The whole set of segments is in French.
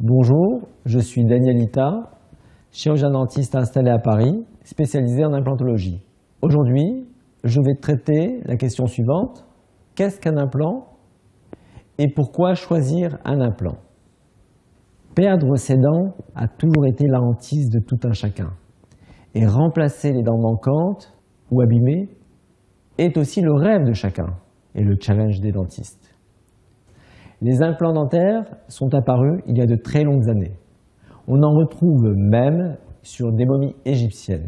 Bonjour, je suis Daniel Ita, chirurgien dentiste installé à Paris, spécialisé en implantologie. Aujourd'hui, je vais traiter la question suivante. Qu'est-ce qu'un implant et pourquoi choisir un implant? Perdre ses dents a toujours été la hantise de tout un chacun. Et remplacer les dents manquantes ou abîmées est aussi le rêve de chacun et le challenge des dentistes. Les implants dentaires sont apparus il y a de très longues années. On en retrouve même sur des momies égyptiennes.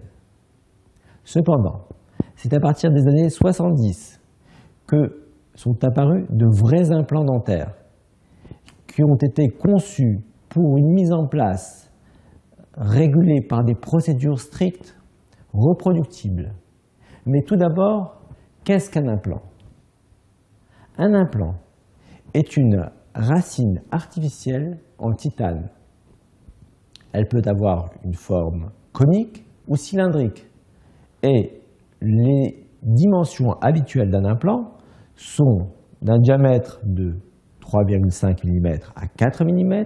Cependant, c'est à partir des années 70 que sont apparus de vrais implants dentaires qui ont été conçus pour une mise en place régulée par des procédures strictes, reproductibles. Mais tout d'abord, qu'est-ce qu'un implant? Un implant est une racine artificielle en titane. Elle peut avoir une forme conique ou cylindrique. Et les dimensions habituelles d'un implant sont d'un diamètre de 3,5 mm à 4 mm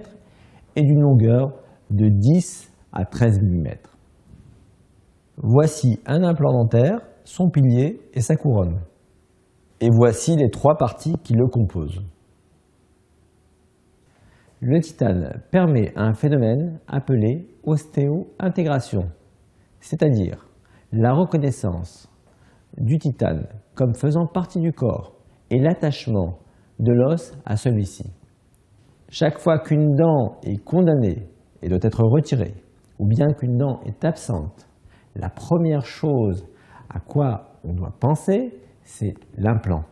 et d'une longueur de 10 à 13 mm. Voici un implant dentaire, son pilier et sa couronne. Et voici les trois parties qui le composent. Le titane permet un phénomène appelé ostéo-intégration, c'est-à-dire la reconnaissance du titane comme faisant partie du corps et l'attachement de l'os à celui-ci. Chaque fois qu'une dent est condamnée et doit être retirée, ou bien qu'une dent est absente, la première chose à quoi on doit penser, c'est l'implant.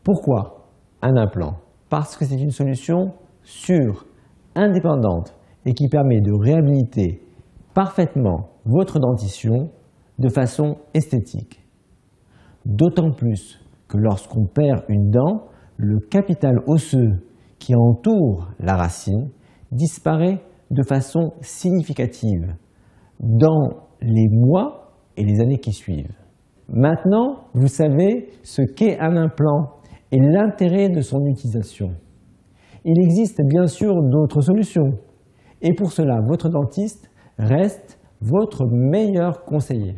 Pourquoi un implant? Parce que c'est une solution sûre, indépendante et qui permet de réhabiliter parfaitement votre dentition de façon esthétique. D'autant plus que lorsqu'on perd une dent, le capital osseux qui entoure la racine disparaît de façon significative dans les mois et les années qui suivent. Maintenant, vous savez ce qu'est un implant et l'intérêt de son utilisation. Il existe bien sûr d'autres solutions et pour cela, votre dentiste reste votre meilleur conseiller.